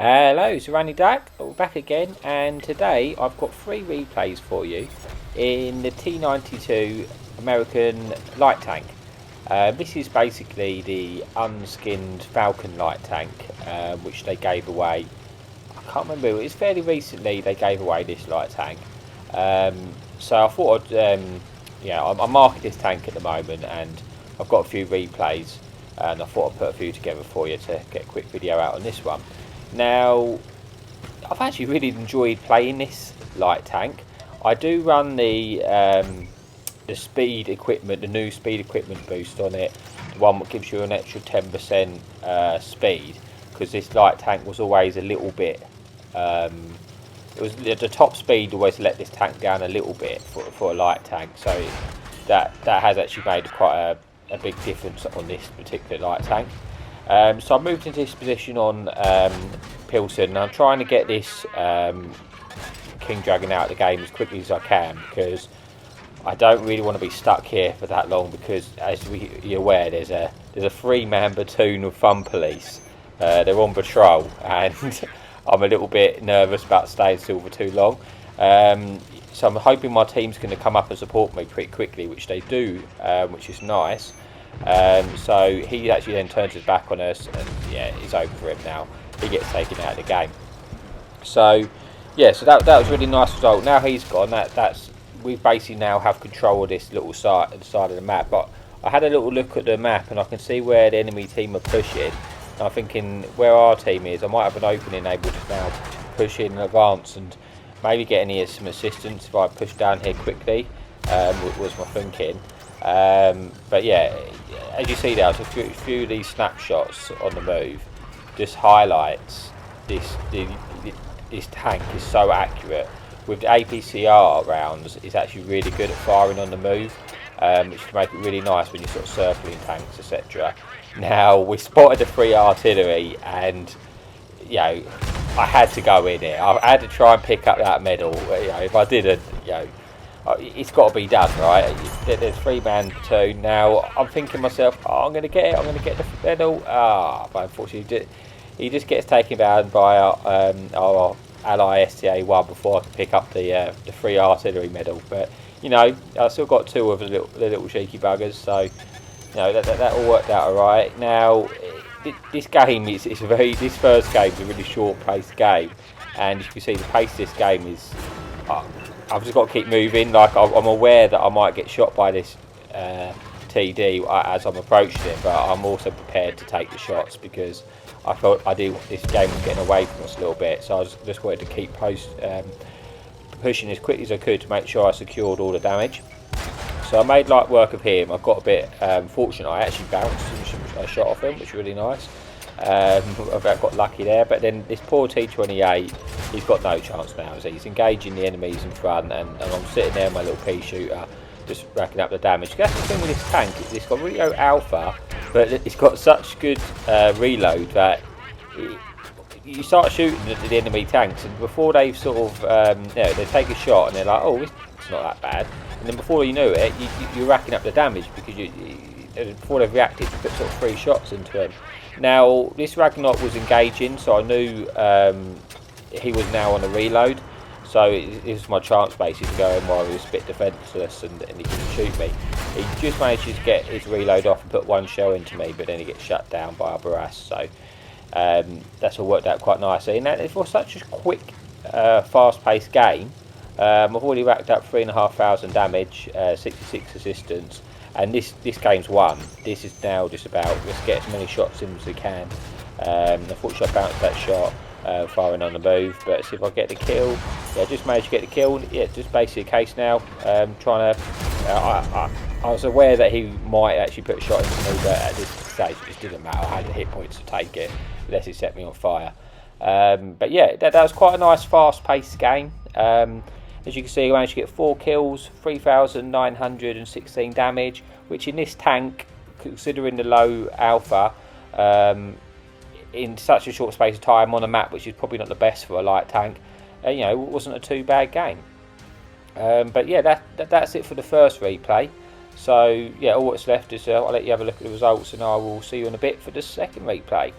Hello, it's Randy Dak, we're back again, and today I've got 3 replays for you in the T92 American light tank. This is basically the unskinned Falcon light tank, which they gave away. I can't remember, it's fairly recently they gave away this light tank. So I thought I'm marking this tank at the moment, and I've got a few replays, and I thought I'd put a few together for you to get a quick video out on this one. Now, I've actually really enjoyed playing this light tank. I do run the speed equipment, the new speed equipment boost on it, the one that gives you an extra 10% speed, because this light tank was always a little bit. It was the top speed always let this tank down a little bit for a light tank, so that has actually made quite a big difference on this particular light tank. So I moved into this position on Pilsen, and I'm trying to get this King Dragon out of the game as quickly as I can, because I don't really want to be stuck here for that long, because as you're aware, there's a 3-man platoon of fun police. They're on patrol, and I'm a little bit nervous about staying still for too long. So I'm hoping my team's going to come up and support me pretty quickly, which they do, which is nice. So he actually then turns his back on us, and yeah, it's over for him now. He gets taken out of the game. So yeah, so that was a really nice result. Now he's gone. We basically now have control of this little side of the map. But I had a little look at the map, and I can see where the enemy team are pushing. And I'm thinking where our team is, I might have an opening able to now push in advance and maybe get some assistance if I push down here quickly. Was my thinking. But yeah, as you see there, a few of these snapshots on the move just highlights this tank is so accurate. With the APCR rounds, it's actually really good at firing on the move, which can make it really nice when you're sort of circling tanks, etc. Now we spotted the 3 artillery, and I had to go in here. I had to try and pick up that medal. If I didn't, it's got to be done, right? There's 3-man platoon. Now I'm thinking myself, I'm going to get it. I'm going to get the medal. But unfortunately, he just gets taken down by our ally STA1 before I can pick up the 3 artillery medal. But I still got 2 of the little cheeky buggers. So that all worked out all right. Now this game this first game is a really short-paced game, and as you can see, the pace of this game is. I've just got to keep moving. Like I'm aware that I might get shot by this TD as I'm approaching it, but I'm also prepared to take the shots, because I felt this game was getting away from us a little bit. So I just wanted to keep pushing as quickly as I could to make sure I secured all the damage. So I made light work of him. I got a bit fortunate. I actually bounced a shot off him, which was really nice. I got lucky there, but then this poor T28, he's got no chance now. He's engaging the enemies in front, and I'm sitting there with my little pea shooter, just racking up the damage. That's the thing with this tank, it's got really low alpha, but it's got such good reload that you start shooting at the enemy tanks, and before they've sort of, they take a shot and they're like, oh, it's not that bad. And then before you know it, you're racking up the damage, because before they've reacted, you put sort of 3 shots into them. Now, this Ragnarok was engaging, so I knew he was now on a reload. So it was my chance basically to go in while he was a bit defenceless and he couldn't shoot me. He just managed to get his reload off and put 1 shell into me, but then he gets shut down by a barrage. So that's all worked out quite nicely. And that, for such a quick, fast-paced game, I've already racked up 3,500 damage, 66 assistance. And this game's won. This is now just about let's get as many shots in as we can. Unfortunately, I bounced that shot firing on the move, but see if I get the kill. Yeah, just managed to get the kill. Yeah, just basically a case now. Trying to. I was aware that he might actually put a shot into me, but at this stage it just didn't matter. I had the hit points to take it, unless he set me on fire. But yeah, that was quite a nice, fast-paced game. As you can see, I managed to get 4 kills, 3,916 damage, which in this tank, considering the low alpha, in such a short space of time on a map which is probably not the best for a light tank, it wasn't a too bad game. But yeah, that's it for the first replay. So yeah, all that's left is I'll let you have a look at the results, and I will see you in a bit for the second replay.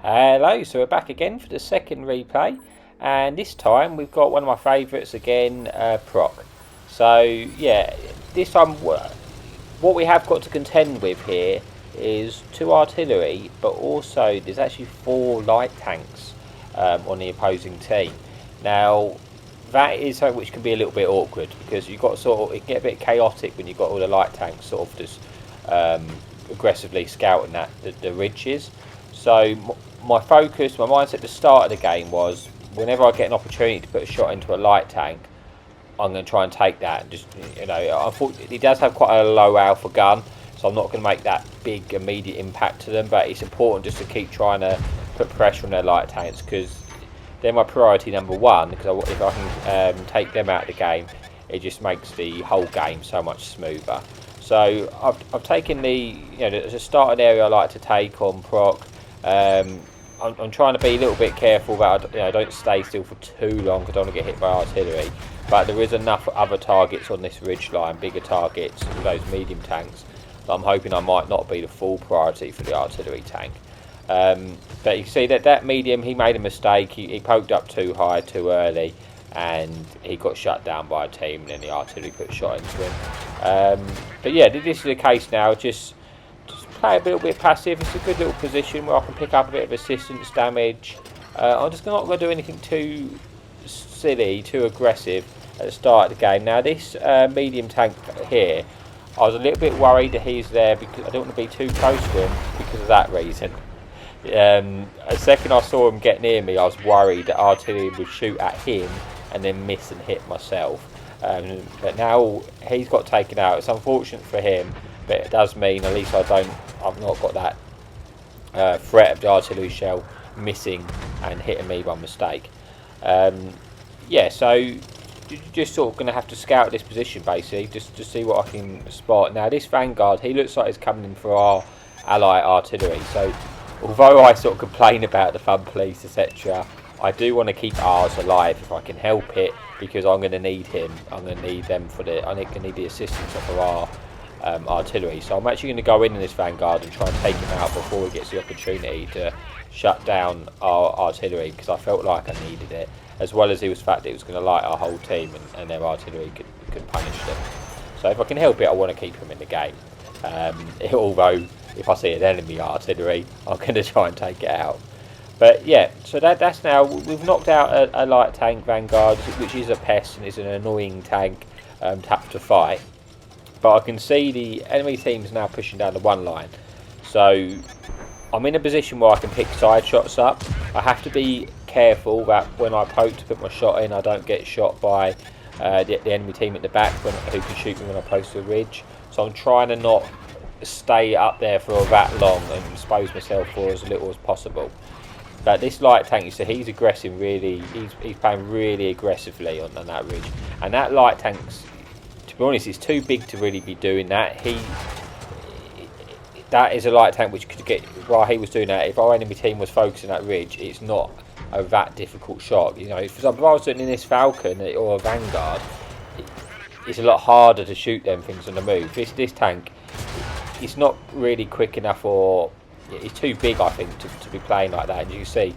Hello, so we're back again for the second replay, and this time we've got one of my favourites again, Proc. So yeah, this time what we have got to contend with here is 2 artillery, but also there's actually 4 light tanks on the opposing team. Now that is something which can be a little bit awkward, because you've got it can get a bit chaotic when you've got all the light tanks sort of just aggressively scouting the ridges. So my focus, my mindset at the start of the game was, whenever I get an opportunity to put a shot into a light tank, I'm going to try and take that. And just, unfortunately, it does have quite a low alpha gun, so I'm not going to make that big immediate impact to them. But it's important just to keep trying to put pressure on their light tanks, because they're my priority number one. Because if I can take them out of the game, it just makes the whole game so much smoother. So I've taken there's a starting area I like to take on Proc. I'm trying to be a little bit careful that I don't stay still for too long, because I don't want to get hit by artillery. But there is enough other targets on this ridge line, bigger targets, those medium tanks, that I'm hoping I might not be the full priority for the artillery tank. But you can see that medium, he made a mistake. He poked up too high too early, and he got shut down by a team, and then the artillery put a shot into him. But yeah, this is the case now. Just play a little bit passive. It's a good little position where I can pick up a bit of assistance damage. I'm just not going to do anything too silly, too aggressive at the start of the game. Now this medium tank here, I was a little bit worried that he's there, because I don't want to be too close to him because of that reason. A second I saw him get near me, I was worried that artillery would shoot at him and then miss and hit myself. But now he's got taken out. It's unfortunate for him, but it does mean at least I've not got that threat of the artillery shell missing and hitting me by mistake. Yeah, so just sort of going to have to scout this position basically, just to see what I can spot. Now this Vanguard, he looks like he's coming in for our ally artillery. So although I sort of complain about the Fun Police, etc., I do want to keep ours alive if I can help it, because I'm going to need him. I'm going to need them for I think I need the assistance of our artillery. So I'm actually going to go in this Vanguard and try and take him out before he gets the opportunity to shut down our artillery, because I felt like I needed it, as well as the fact that it was going to light our whole team, and their artillery could punish them. So if I can help it, I want to keep him in the game. Although if I see an enemy artillery, I'm going to try and take it out. But yeah, so that's now, we've knocked out a light tank Vanguard, which is a pest and is an annoying tank, tough to fight. But I can see the enemy team's now pushing down the one line. So I'm in a position where I can pick side shots up. I have to be careful that when I poke to put my shot in, I don't get shot by the enemy team at the back who can shoot me when I post to the ridge. So I'm trying to not stay up there for that long and expose myself for as little as possible. But this light tank, you see, he's aggressive really. He's playing really aggressively on that ridge, and that light tank's, to be honest, it's too big to really be doing that. That is a light tank which could get, while he was doing that, if our enemy team was focusing that ridge, it's not that difficult shot. You know, for example, if I was doing in this Falcon or a Vanguard, it's a lot harder to shoot them things on the move. This tank, it's not really quick enough, or it's too big, I think, to be playing like that. And you can see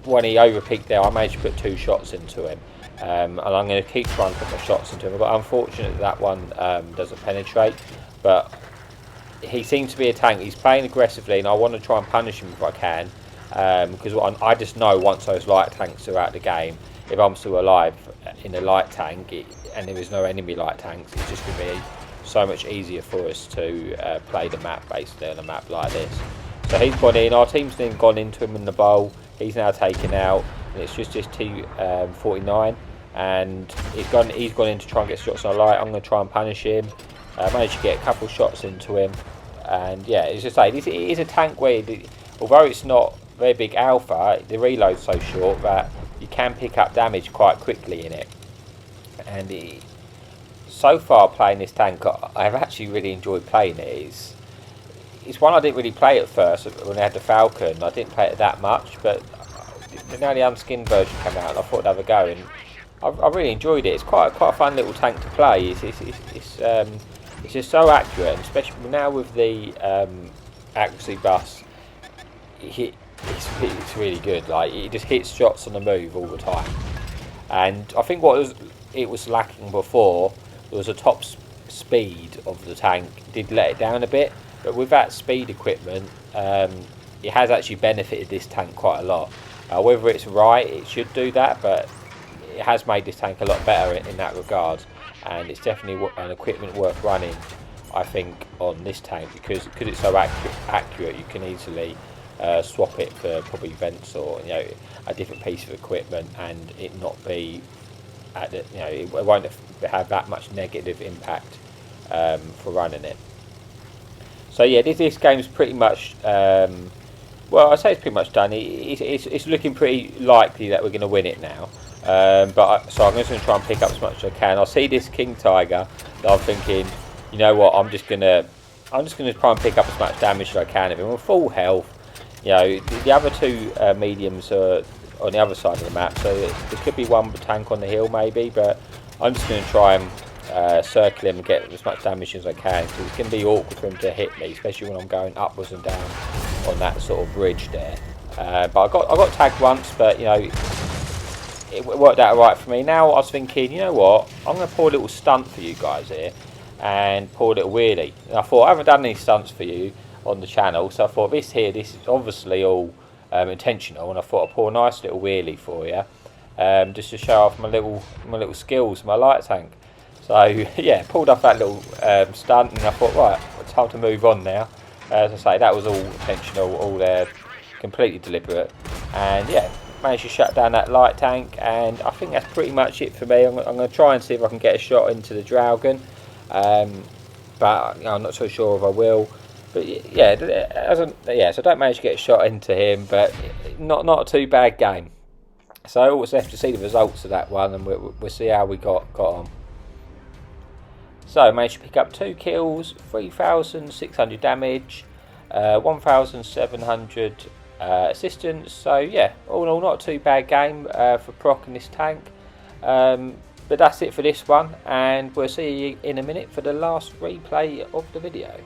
when he overpeaked there, I managed to put 2 shots into him, and I'm going to keep trying to put my shots into him. But unfortunately, that one doesn't penetrate. But he seems to be a tank. He's playing aggressively, and I want to try and punish him if I can, because I just know once those light tanks are out of the game, if I'm still alive in a light tank and there is no enemy light tanks, it's just going to be so much easier for us to play the map basically on a map like this. So he's gone in, our team's then gone into him in the bowl, he's now taken out, and it's just this T49, and he's gone in to try and get shots on light. I'm going to try and punish him. I managed to get a couple shots into him, and yeah, it's just like, it is a tank where, although it's not very big alpha, the reload's so short that you can pick up damage quite quickly in it. And so far playing this tank, I've actually really enjoyed playing it. It's one I didn't really play at first when I had the Falcon. I didn't play it that much, but now the unskinned version came out, and I thought I'd have a go, and I really enjoyed it. It's quite a fun little tank to play. It's just so accurate, and especially now with the accuracy buffs. it's really good. Like, it just hits shots on the move all the time. And I think it was lacking before was a top speed of the tank. Did let it down a bit, but with that speed equipment, it has actually benefited this tank quite a lot. Whether it's right, it should do that, but it has made this tank a lot better in that regard, and it's definitely an equipment worth running, I think, on this tank because it's so accurate. You can easily swap it for probably vents or a different piece of equipment, and it not be at the, it won't have that much negative impact for running it. So yeah, this game's pretty much well, I say it's pretty much done. It's looking pretty likely that we're going to win it now. So I'm just going to try and pick up as much as I can. I see this King Tiger, that I'm thinking, you know what? I'm just going to try and pick up as much damage as I can. If we're full health, the other two mediums are on the other side of the map, so there could be one tank on the hill maybe. But I'm just going to try and circle him and get as much damage as I can, because it's going to be awkward for him to hit me, especially when I'm going upwards and down on that sort of bridge there. But I got tagged once, but it worked out alright for me. Now I was thinking, you know what, I'm going to pull a little stunt for you guys here and pull a little wheelie. And I thought, I haven't done any stunts for you on the channel, so I thought this is obviously all intentional, and I thought I'd pull a nice little wheelie for you, just to show off my little skills, my light tank. So yeah, pulled off that little stunt, and I thought, right, it's time to move on now. As I say, that was all intentional, all completely deliberate, and yeah, managed to shut down that light tank. And I think that's pretty much it for me. I'm going to try and see if I can get a shot into the Dragon, but I'm not so sure if I will. But yeah, so I don't manage to get a shot into him, but not a too bad game. So we'll have to see the results of that one, and we'll see how we got on. So I managed to pick up 2 kills, 3,600 damage, 1,700 assistance. So yeah, all in all, not a too bad game for Proc in this tank. But that's it for this one, and we'll see you in a minute for the last replay of the video.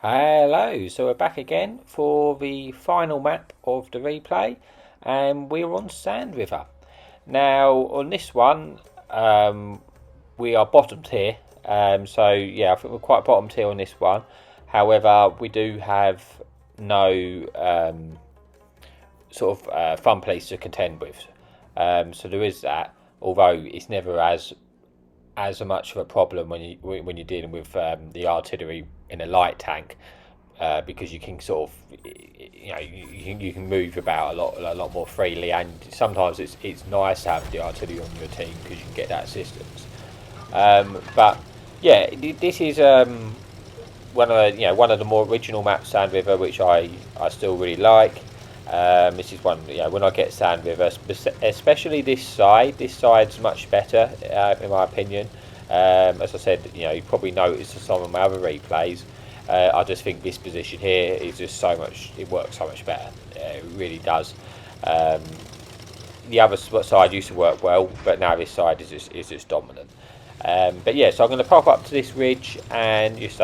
Hello, so we're back again for the final map of the replay, and we're on Sand River. Now on this one, we are bottomed here, so yeah, I think we're quite bottomed here on this one. However, we do have no fun place to contend with, so there is that, although it's never as much of a problem when you're dealing with the artillery in a light tank, because you can sort of you can move about a lot more freely, and sometimes it's nice to have the artillery on your team because you can get that assistance. But yeah, this is one of the more original maps, Sand River, which I still really like. This is one, when I get Sand River, especially this side's much better in my opinion. As I said, you probably noticed some of my other replays. I just think this position here is just so much. It works so much better. It really does. The other side used to work well, but now this side is just dominant. But yeah, so I'm going to pop up to this ridge, and just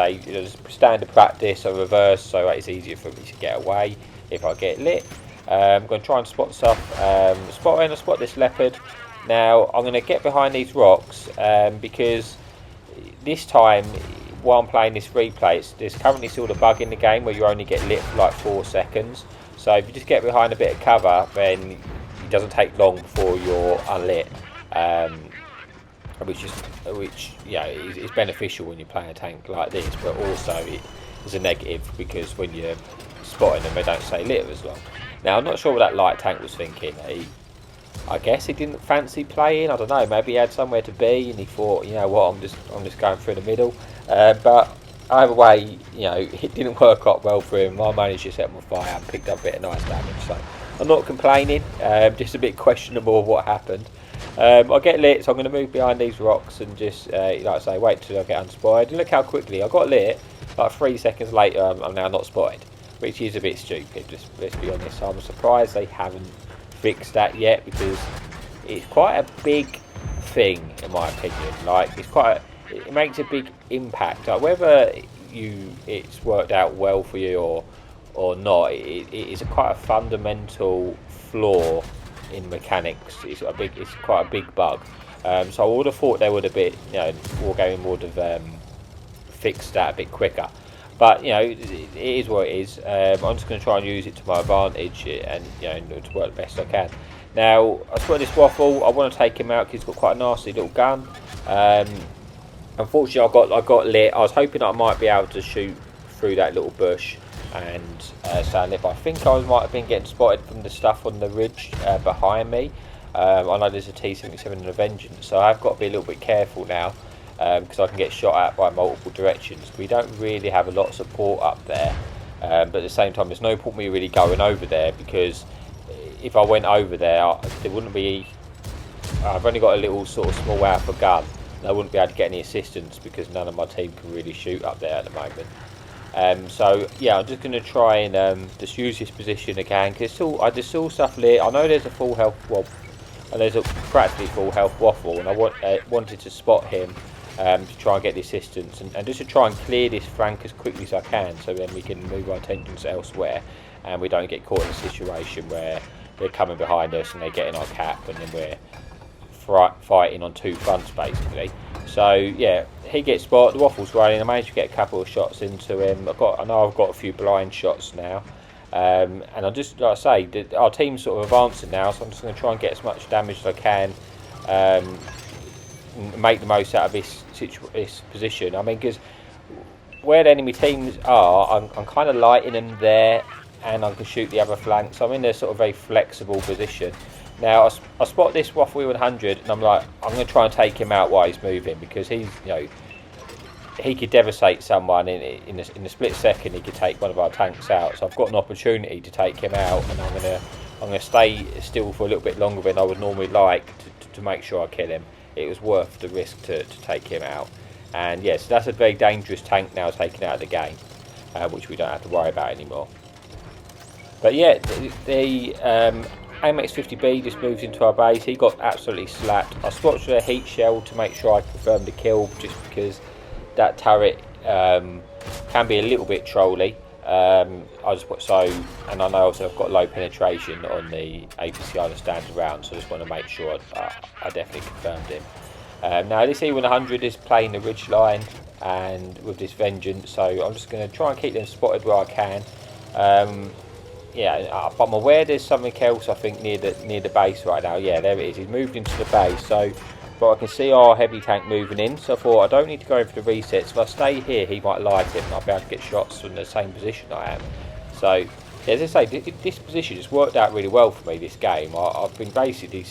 standard practice. I reverse, so it's easier for me to get away if I get lit. I'm going to try and spot stuff. Spot this leopard. Now I'm going to get behind these rocks, because this time while I'm playing this replay, there's currently still the bug in the game where you only get lit for like 4 seconds. So if you just get behind a bit of cover, then it doesn't take long before you're unlit, which is beneficial when you're playing a tank like this, but also it is a negative because when you're spotting them, they don't stay lit as long. Now I'm not sure what that light tank was thinking. I guess he didn't fancy playing. I don't know. Maybe he had somewhere to be, and he thought, you know what, I'm just going through the middle. But either way, it didn't work out well for him. I managed to set him on fire and picked up a bit of nice damage. So I'm not complaining. Just a bit questionable of what happened. I get lit, so I'm going to move behind these rocks and just, like I say, wait till I get unspotted. And look how quickly I got lit. Like 3 seconds later, I'm now not spotted, which is a bit stupid. Let's be honest. I'm surprised they haven't fixed that yet, because it's quite a big thing in my opinion. Like it makes a big impact. Like whether it's worked out well for you or not, it is quite a fundamental flaw in mechanics. It's quite a big bug. So I would have thought they would have been, Wargaming would have fixed that a bit quicker. But it is what it is. I'm just going to try and use it to my advantage and to work the best I can. Now I spotted this waffle. I want to take him out because he's got quite a nasty little gun. Unfortunately, I got lit. I was hoping I might be able to shoot through that little bush and stand it, but I think I might have been getting spotted from the stuff on the ridge behind me. I know there's a T92 and a Vengeance, so I've got to be a little bit careful now. Because I can get shot at by multiple directions. We don't really have a lot of support up there, but at the same time there's no point me really going over there, because if I went over there wouldn't be, I've only got a little sort of small alpha gun, and I wouldn't be able to get any assistance because none of my team can really shoot up there at the moment. So yeah, I'm just going to try and just use this position again, because I just saw stuff lit. I know there's a full health and there's a practically full health waffle, and I wanted to spot him to try and get the assistance and just to try and clear this flank as quickly as I can, so then we can move our attentions elsewhere and we don't get caught in a situation where they're coming behind us and they're getting our cap and then we're fighting on two fronts basically. So yeah, he gets spotted, the waffle's running. I managed to get a couple of shots into him. I know I've got a few blind shots now, and I'm just, like I say, our team's sort of advancing now, so I'm just going to try and get as much damage as I can, make the most out of this position. I mean, because where the enemy teams are, I'm kind of lighting them there, and I can shoot the other flank, so I'm in a sort of very flexible position. Now I spot this Waffle 100, and I'm like, I'm going to try and take him out while he's moving, because he's, he could devastate someone in a split second. He could take one of our tanks out, so I've got an opportunity to take him out, and I'm going to stay still for a little bit longer than I would normally like to make sure I kill him. It was worth the risk to take him out. And yes, that's a very dangerous tank now taken out of the game, which we don't have to worry about anymore. But yeah, the AMX-50B just moves into our base. He got absolutely slapped. I spotted a heat shell to make sure I confirmed the kill, just because that turret can be a little bit trolly. And I know also I've got low penetration on the APCR that stands around, so I just want to make sure I definitely confirmed him. Now this E100 is playing the ridge line and with this Vengeance, so I'm just going to try and keep them spotted where I can. Yeah, I'm aware there's something else I think near the base right now. Yeah, there it is. He's moved into the base, but I can see our heavy tank moving in, so I thought I don't need to go in for the resets. If I stay here, he might light it and I'll be able to get shots from the same position I am. So, yeah, as I say, this position has worked out really well for me this game. I've been basically,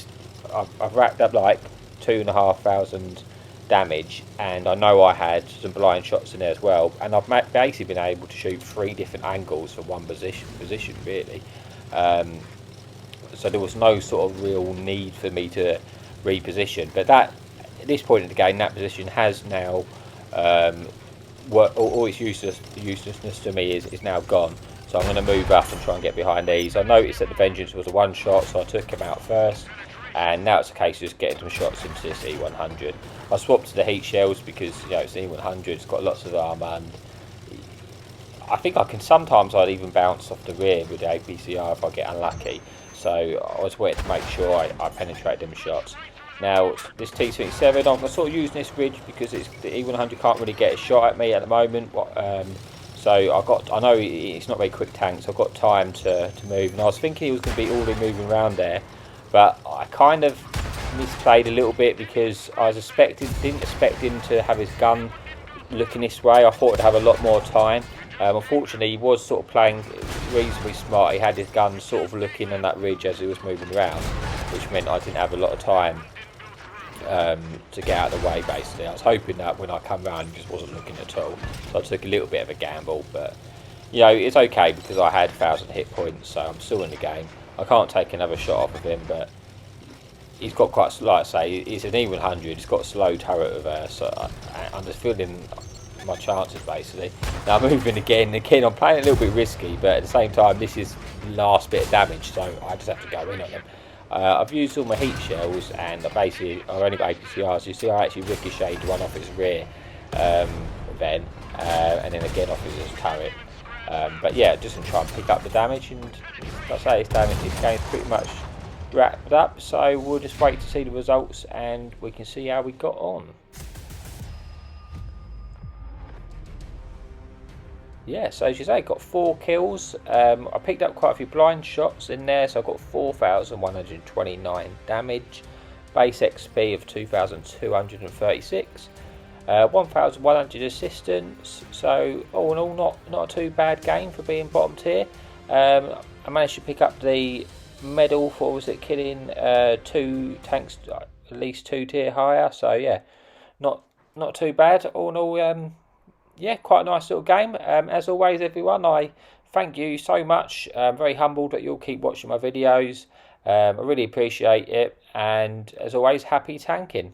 I've racked up like 2,500 damage, and I know I had some blind shots in there as well, and I've basically been able to shoot 3 different angles from one position really. So there was no sort of real need for me to reposition, but at this point in the game, that position has now all its uselessness to me is now gone. So I'm going to move up and try and get behind these. I noticed that the Vengeance was a one shot, so I took him out first, and now it's a case of just getting some shots into this E100. I swapped to the heat shells because it's an E100, it's got lots of armour, and I think I'd even bounce off the rear with the APCR if I get unlucky. So I was waiting to make sure I penetrate them shots. Now this T92, I'm sort of using this ridge because the E100 can't really get a shot at me at the moment. So I know it's not a very quick tank, so I've got time to move. And I was thinking he was going to be already moving around there, but I kind of misplayed a little bit because didn't expect him to have his gun looking this way. I thought he'd have a lot more time. Unfortunately, he was sort of playing reasonably smart. He had his gun sort of looking on that ridge as he was moving around, which meant I didn't have a lot of time to get out of the way. Basically, I was hoping that when I come round, he just wasn't looking at all. So I took a little bit of a gamble, but you know, it's okay because I had 1,000 hit points, so I'm still in the game. I can't take another shot off of him, but he's got quite, like I say, it's an E100. He's got slow turret reverse, so I'm just feeling my chances basically. Now I'm moving again. I'm playing a little bit risky, but at the same time, this is the last bit of damage, so I just have to go in on them. I've used all my heat shells, and I've only got APCRs. You see, I actually ricocheted one off its rear, and then again off its turret. But yeah, just gonna try and pick up the damage, and like I say, this game's pretty much wrapped up. So we'll just wait to see the results, and we can see how we got on. Yeah, so as you say, got 4 kills. I picked up quite a few blind shots in there, so I got 4,129 damage, base XP of 2,236, 1,100 assistance. So all in all, not a too bad game for being bottom tier. I managed to pick up the medal for, was it, killing 2 tanks at least 2 tier higher. So yeah, not too bad. All in all, yeah, quite a nice little game. As always, everyone, I thank you so much. I'm very humbled that you'll keep watching my videos. I really appreciate it. And as always, happy tanking.